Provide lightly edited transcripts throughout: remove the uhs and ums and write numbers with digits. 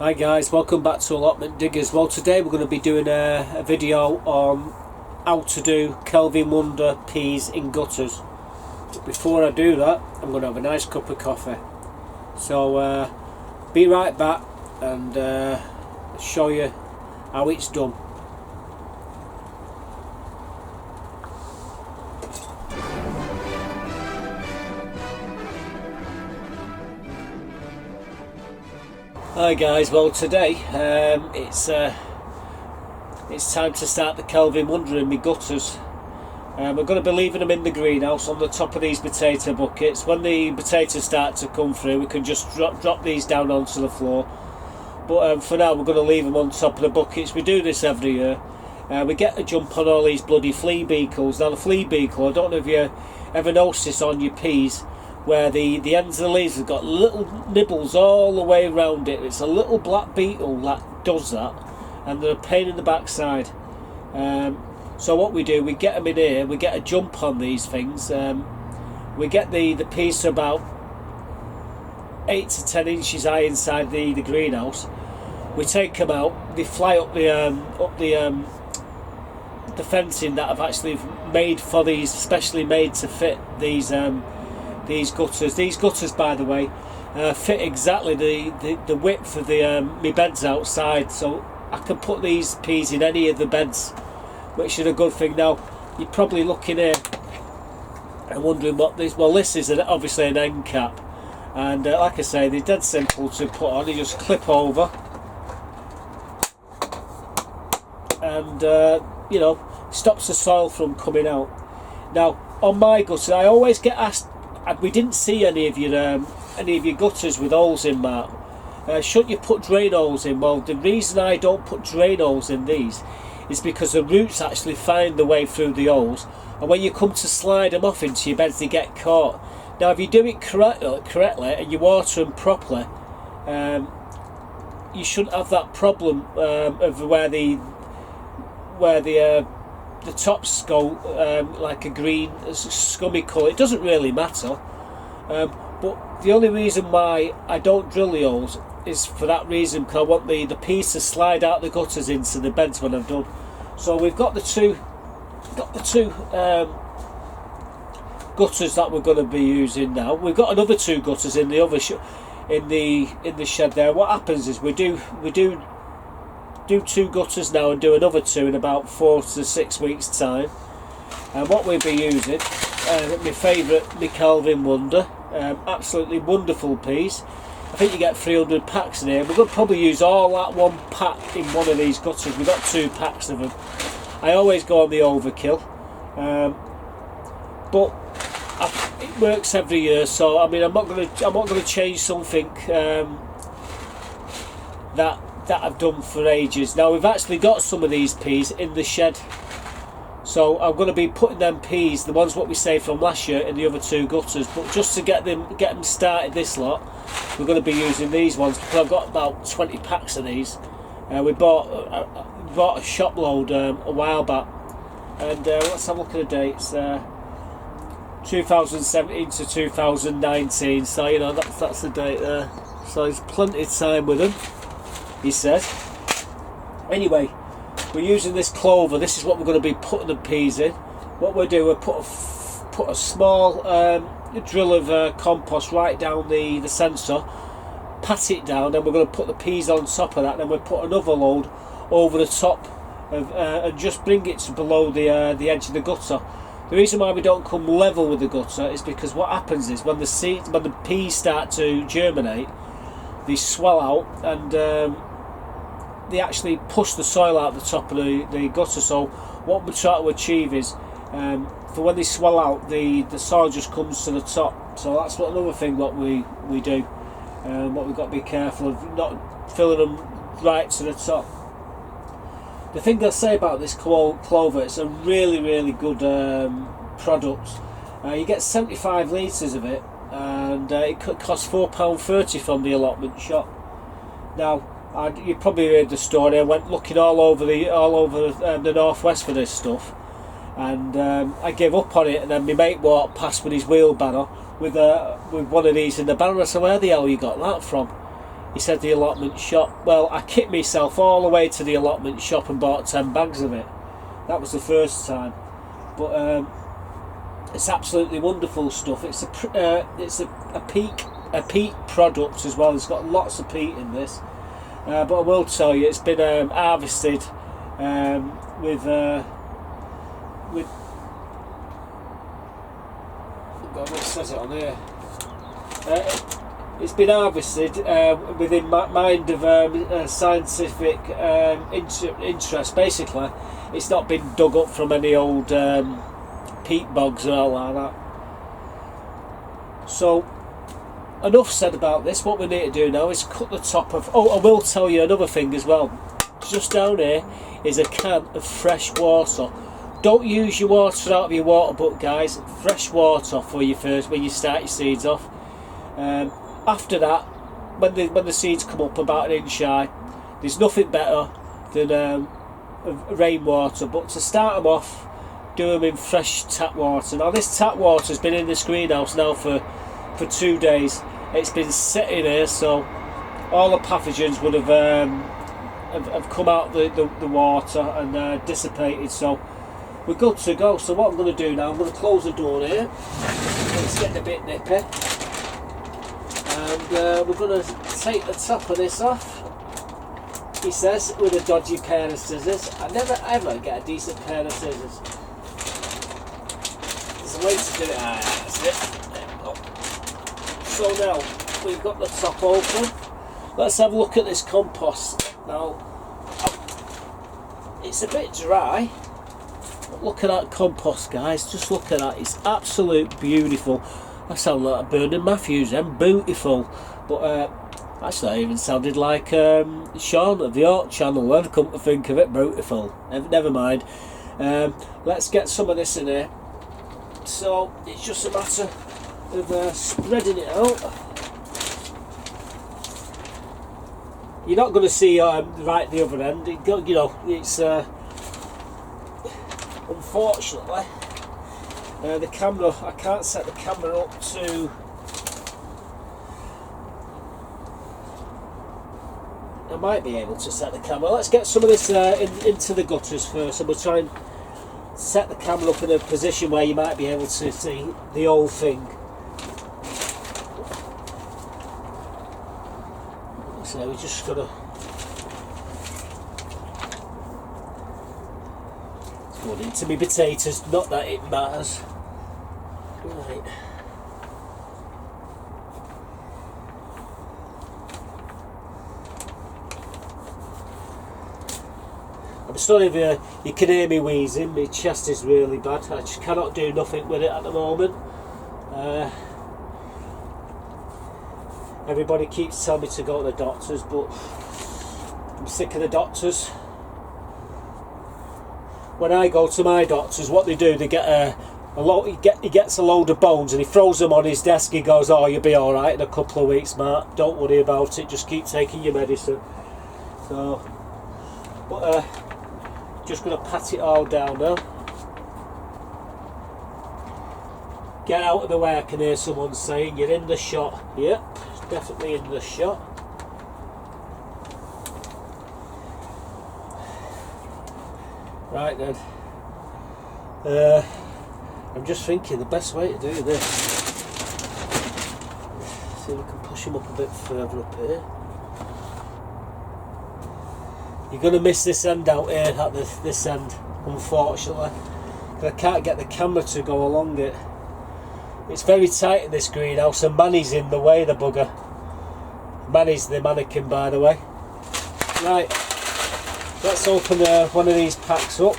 Hi guys, welcome back to Allotment Diggers. Well, today we're going to be doing a video on how to do Kelvin Wonder peas in gutters. But before I do that, I'm going to have a nice cup of coffee. So be right back and show you how it's done. Hi guys, well today it's time to start the Kelvin Wonder in my gutters. We're going to be leaving them in the greenhouse on the top of these potato buckets. When the potatoes start to come through, we can just drop these down onto the floor. But for now we're going to leave them on top of the buckets. We do this every year. We get a jump on all these bloody flea beetles. Now the flea beetle, I don't know if you ever noticed this on your peas, where the ends of the leaves have got little nibbles all the way around it. It's a little black beetle that does that, and they're a pain in the backside. So what we do, we get them in here, we get a jump on these things. We get the peas to about 8 to 10 inches high inside the greenhouse. We take them out, they fly up the fencing that I've actually made for these, specially made to fit these gutters. These gutters, by the way, fit exactly the width of my beds outside, so I can put these peas in any of the beds, which is a good thing. Now you're probably looking here and wondering what this. Well, this is obviously an end cap, and like I say, they're dead simple to put on. You just clip over, and you know, stops the soil from coming out. Now on my gutters, I always get asked, we didn't see any of your gutters with holes in, Mark. Shouldn't you put drain holes in? Well, the reason I don't put drain holes in these is because the roots actually find the way through the holes, and when you come to slide them off into your beds, they get caught. Now if you do it correctly and you water them properly, you shouldn't have that problem of where the tops go like a green scummy colour. It doesn't really matter, but the only reason why I don't drill the holes is for that reason, because I want the peas to slide out the gutters into the beds when I'm done. So we've got the two gutters that we're going to be using now. We've got another two gutters in the other in the shed there. What happens is we do two gutters now and do another two in about 4 to 6 weeks time. And what we'll be using, my favourite, my Kelvin Wonder, absolutely wonderful peas. I think you get 300 packs in here. We're going to probably use all that one pack in one of these gutters. We've got 2 packs of them. I always go on the overkill, but it works every year. So I mean, I'm not going to change something that I've done for ages. Now we've actually got some of these peas in the shed, so I'm going to be putting them peas, the ones what we saved from last year, in the other 2 gutters. But just to get them started, this lot, we're going to be using these ones, because I've got about 20 packs of these. We bought a shop load a while back, and let's have a look at the dates. 2017 to 2019, so you know that's the date there. So there's plenty of time with them, he says. Anyway, we're using this clover. This is what we're going to be putting the peas in. What we'll do, we'll put a small drill of compost right down the centre, pat it down, then we're going to put the peas on top of that, then we'll put another load over the top of, and just bring it to below the edge of the gutter. The reason why we don't come level with the gutter is because what happens is when the peas start to germinate, they swell out, and they actually push the soil out the top of the gutter. So what we're trying to achieve is, for when they swell out, the soil just comes to the top. So that's another thing what we do. What we've got to be careful of, not filling them right to the top. The thing I'll say about this clover, it's a really good product. You get 75 litres of it, and it could cost £4.30 from the allotment shop. Now, you probably heard the story. I went looking all over the northwest for this stuff, and I gave up on it. And then my mate walked past with his wheelbarrow with one of these in the barrel. I said, "Where the hell you got that from?" He said the allotment shop. Well, I kicked myself all the way to the allotment shop and bought 10 bags of it. That was the first time. But it's absolutely wonderful stuff. It's a peat product as well. It's got lots of peat in this. But I will tell you, it's been harvested with God, what says it on here? It's been harvested within mind of scientific interest. Basically, it's not been dug up from any old peat bogs or all like that. So, enough said about this. What we need to do now is cut the top of... Oh, I will tell you another thing as well. Just down here is a can of fresh water. Don't use your water out of your water butt, guys. Fresh water for you first when you start your seeds off. After that, when the seeds come up about an inch high, there's nothing better than rainwater. But to start them off, do them in fresh tap water. Now this tap water has been in this greenhouse now for 2 days. It's been sitting here, so all the pathogens would have come out the water and dissipated. So we're good to go. So what I'm going to do now, I'm going to close the door here. It's getting a bit nippy. And we're going to take the top of this off, he says, with a dodgy pair of scissors. I never ever get a decent pair of scissors. There's a way to do it. That's it. There we go. So now we've got the top open. Let's have a look at this compost. Now, it's a bit dry. But look at that compost, guys. Just look at that. It's absolute beautiful. I sound like Bernard Matthews, then beautiful. But actually, I even sounded like Sean of the Art Channel. I've come to think of it, beautiful. Never mind. Let's get some of this in here. So it's just a matter of spreading it out. You're not going to see right the other end. You know, it's unfortunately. The camera, I can't set the camera up to... I might be able to set the camera. Let's get some of this into the gutters first, and we'll try and set the camera up in a position where you might be able to see the whole thing. So we're just going to... Put it into my potatoes, not that it matters. Right. I'm sorry if you can hear me wheezing. My chest is really bad. I just cannot do nothing with it at the moment. Everybody keeps telling me to go to the doctors, but I'm sick of the doctors. When I go to my doctors, what they do, they get he gets a load of bones and he throws them on his desk. He goes, "Oh, you'll be all right in a couple of weeks, Mark. Don't worry about it. Just keep taking your medicine." So, but just going to pat it all down now. Get out of the way. I can hear someone saying, "You're in the shot." Yep, definitely in the shot. Right then, I'm just thinking the best way to do this. See if we can push him up a bit further up here. You're going to miss this end out here at this end, unfortunately. I can't get the camera to go along it. It's very tight in this greenhouse, and Manny's in the way, the bugger. Manny's the mannequin, by the way. Right. Let's open one of these packs up.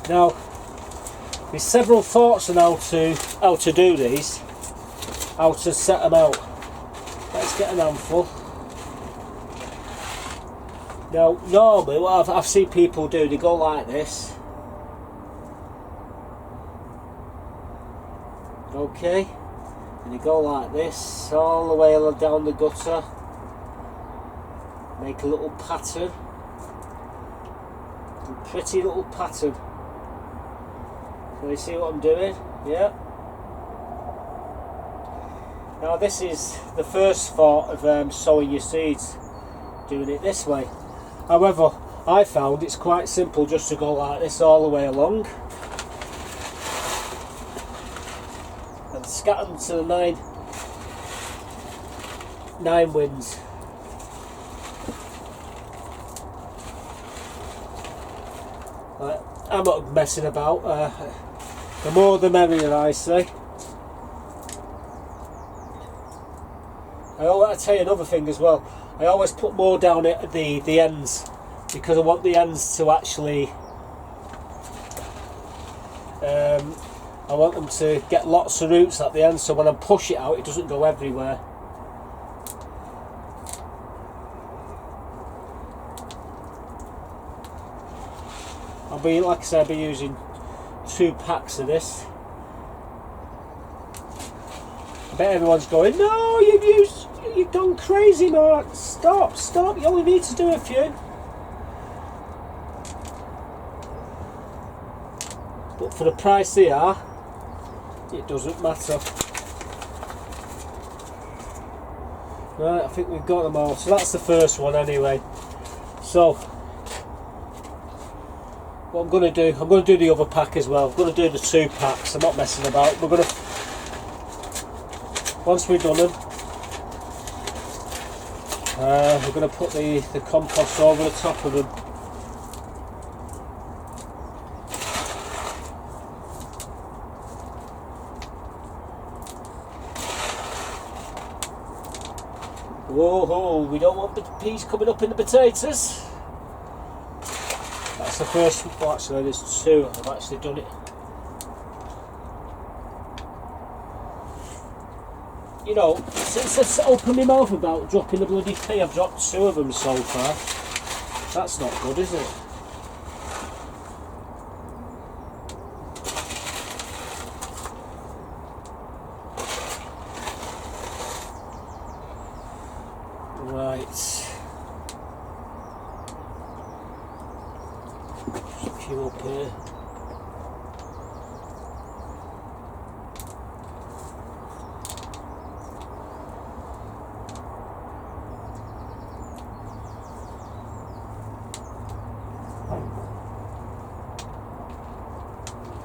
Now, there's several thoughts on how to do these, how to set them out. Let's get an handful. Now, normally what I've seen people do, they go like this. Okay. And you go like this, all the way down the gutter. Make a little pattern. A pretty little pattern. So you see what I'm doing? Yeah. Now this is the first thought of sowing your seeds, doing it this way. However, I found it's quite simple just to go like this all the way along and scatter them to the nine winds. I'm not messing about. The more the merrier, I say. I'll tell you another thing as well. I always put more down at the ends because I want the ends to actually. I want them to get lots of roots at the end, so when I push it out, it doesn't go everywhere. Like I said, I'll be using 2 packs of this. I bet everyone's going, no, you've gone crazy, Mark. Stop, you only need to do a few. But for the price they are, it doesn't matter. Right, I think we've got them all. So that's the first one anyway. So what I'm going to do the other pack as well. I'm going to do the 2 packs. I'm not messing about. Once we've done them, we're going to put the compost over the top of them. Whoa, we don't want the peas coming up in the potatoes. That's the first. Oh, actually, there's 2. I've actually done it. You know, since I opened my mouth about dropping the bloody pea, I've dropped 2 of them so far. That's not good, is it? Right. Up here.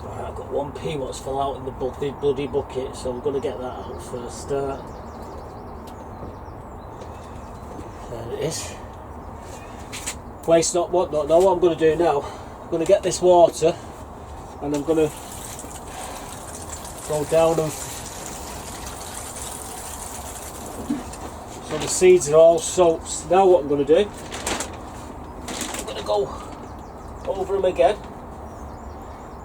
Right, I've got 1 pea what's fell out in the bloody bucket, so I'm going to get that out first. There it is. Waste not, want not. Now what I'm going to do now, I'm going to get this water and I'm going to go down and so the seeds are all soaked. Now what I'm going to do, I'm going to go over them again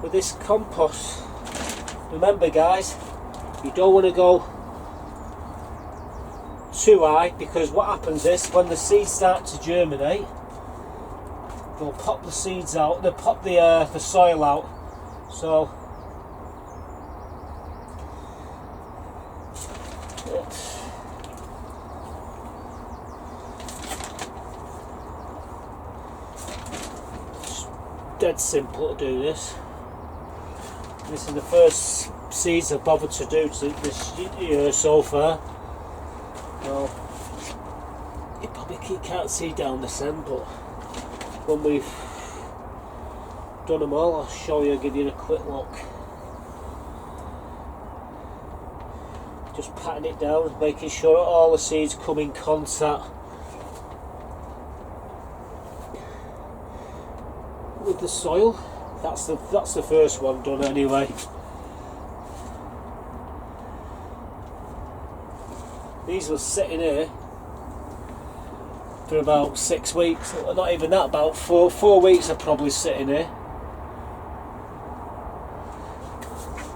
with this compost. Remember guys, you don't want to go too high, because what happens is when the seeds start to germinate, they'll pop the seeds out, they'll pop the soil out. So it's dead simple to do this. This is the first seeds I've bothered to do this year so far. Well, you probably can't see down this end, but when we've done them all, I'll show you, give you a quick look. Just patting it down, making sure all the seeds come in contact with the soil. That's the first one done anyway. These were sitting here for about 6 weeks, not even that, about four weeks are probably sitting here.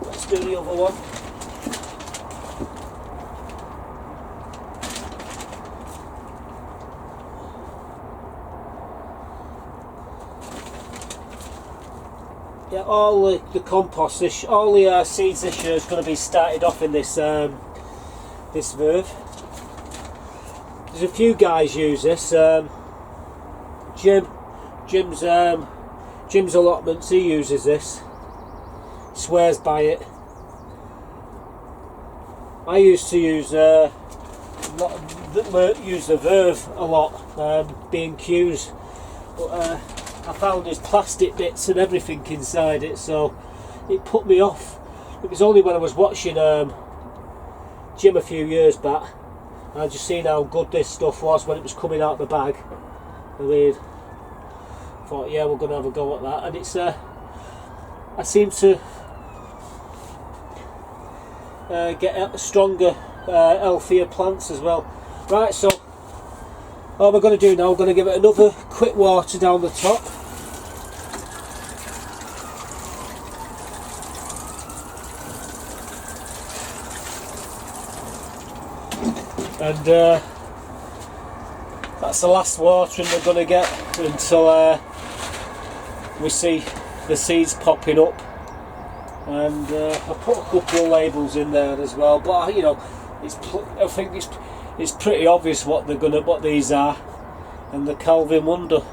Let's do the other one. Yeah, all the compost, all the seeds this year is going to be started off in this this verve. There's a few guys use this. Jim's allotments, he uses this. Swears by it. I used to use use the Verve a lot, B&Qs, but I found there's plastic bits and everything inside it, so it put me off. It was only when I was watching Jim a few years back, and I just seen how good this stuff was when it was coming out the bag. I mean, thought, yeah, we're going to have a go at that, and it's I seem to get stronger, healthier plants as well. Right, so what we're going to do now, we're going to give it another quick water down the top. And that's the last watering we're going to get until we see the seeds popping up. And I put a couple of labels in there as well, but you know, I think it's pretty obvious what these are, and the Kelvedon Wonder.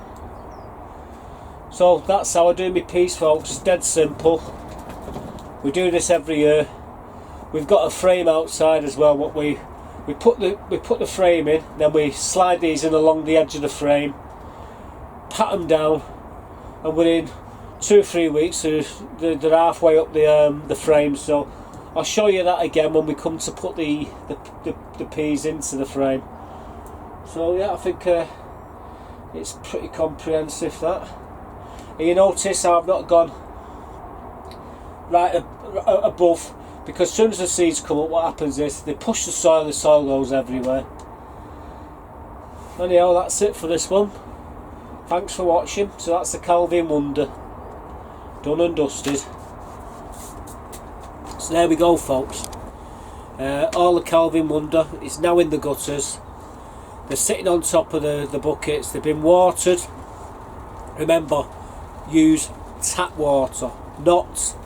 So that's how I do my peas, folks. Dead simple. We do this every year. We've got a frame outside as well. What we put the frame in, then we slide these in along the edge of the frame, pat them down, and within 2 or 3 weeks they're halfway up the frame. So I'll show you that again when we come to put the peas into the frame. So yeah, I think it's pretty comprehensive, that. And you notice how I've not gone right above, because as soon as the seeds come up, what happens is they push the soil goes everywhere. Anyhow, that's it for this one. Thanks for watching. So that's the Kelvedon Wonder, done and dusted. So there we go, folks. All the Kelvedon Wonder is now in the gutters. They're sitting on top of the buckets. They've been watered. Remember, use tap water, not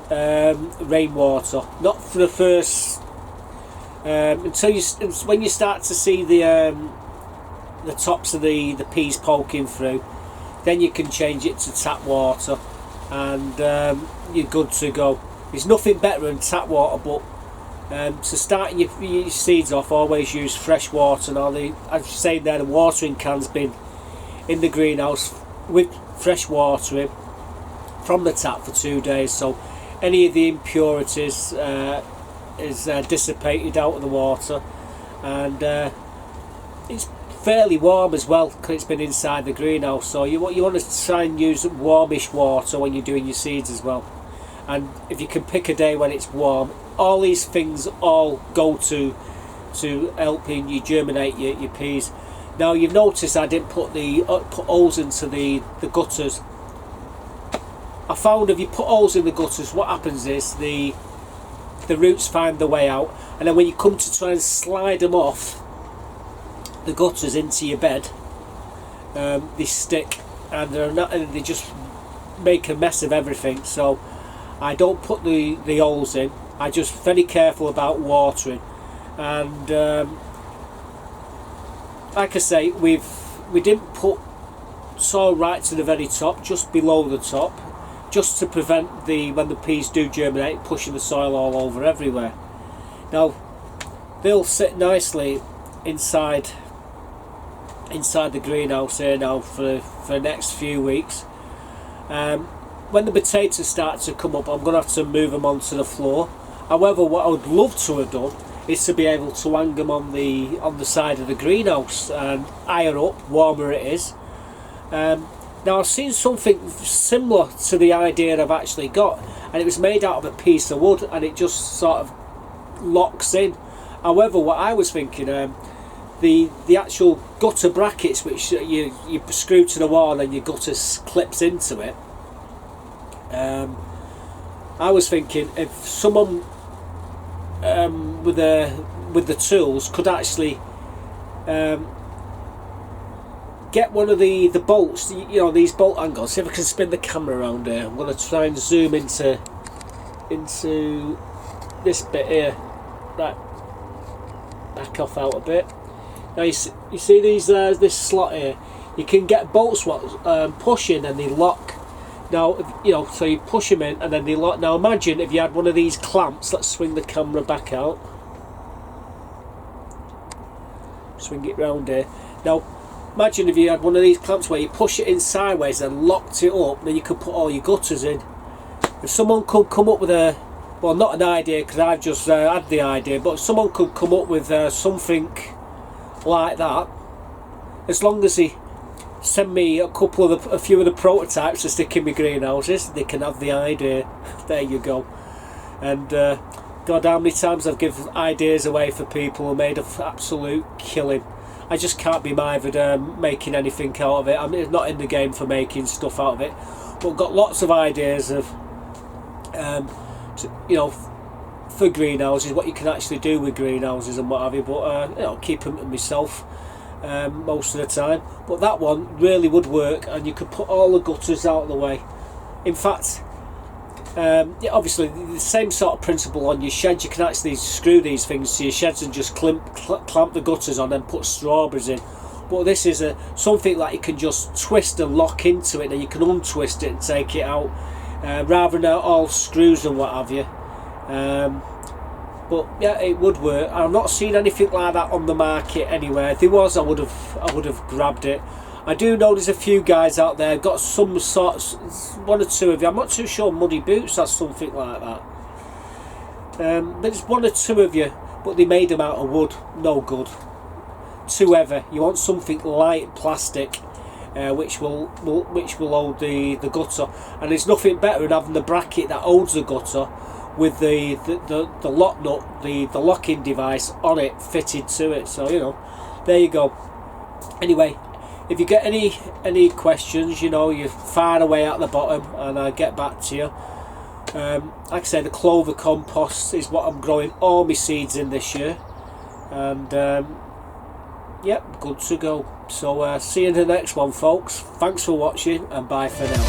rainwater. Not for the first until when you start to see the tops of the peas poking through, then you can change it to tap water, and you're good to go. There's nothing better than tap water, but to start your seeds off, always use fresh water. Now, as you say there, the watering can's been in the greenhouse with fresh water in from the tap for 2 days, so any of the impurities is dissipated out of the water, and it's fairly warm as well because it's been inside the greenhouse. So you want to try and use warmish water when you're doing your seeds as well. And if you can pick a day when it's warm, all these things all go to helping you germinate your peas. Now, you've noticed I didn't put holes into the gutters. I found if you put holes in the gutters, what happens is the roots find the way out, and then when you come to try and slide them off the gutters into your bed, they stick, and they just make a mess of everything. So I don't put the holes in. I just very careful about watering, and like I say, we didn't put soil right to the very top, just below the top, just to prevent when the peas do germinate, pushing the soil all over everywhere. Now, they'll sit nicely inside the greenhouse here now for the next few weeks. When the potatoes start to come up, I'm going to have to move them onto the floor. However, what I would love to have done is to be able to hang them on the side of the greenhouse, and higher up, warmer it is. Now, I've seen something similar to the idea I've actually got, and it was made out of a piece of wood, and it just sort of locks in. However, what I was thinking, the actual gutter brackets, which you screw to the wall and your gutter clips into it, I was thinking if someone with the tools could actually get one of the bolts, these bolt angles. See if I can spin the camera around here. I'm going to try and zoom into this bit here. Right, back off out a bit. Now you see these this slot here. You can get bolts push in and they lock. Now, so you push them in and then they lock. Now imagine if you had one of these clamps. Let's swing the camera back out. swing it round here. Now imagine if you had one of these clamps where you push it in sideways and locked it up, then you could put all your gutters in. If someone could come up with a, well, not an idea because I've just had the idea, but if someone could come up with something like that, as long as they send me a few of the prototypes to stick in my greenhouses, they can have the idea. There you go. And God, how many times I've given ideas away for people who made an absolute killing. I just can't be mithered making anything out of it. I'm not in the game for making stuff out of it, but got lots of ideas of you know, for greenhouses, what you can actually do with greenhouses and what have you, but you know, keep them to myself most of the time. But that one really would work, and you could put all the gutters out of the way. In fact, yeah, obviously the same sort of principle on your shed. You can actually screw these things to your sheds and just clamp the gutters on and put strawberries in. But this is something that you can just twist and lock into it, and you can untwist it and take it out, rather than all screws and what have you. But yeah, it would work. I've not seen anything like that on the market anywhere. If there was, I would have grabbed it. I do know there's a few guys out there got some sorts, one or two of you. I'm not too sure Muddy Boots has something like that. There's one or two of you, but they made them out of wood. No good. Too heavy. You want something light plastic, which will hold the gutter. And there's nothing better than having the bracket that holds the gutter with the lock nut, the locking device on it fitted to it. So you know, there you go. Anyway, if you get any questions, you know, you fire away at the bottom and I'll get back to you. Like I said, the clover compost is what I'm growing all my seeds in this year, and yep, good to go. So see you in the next one, folks. Thanks for watching, and bye for now.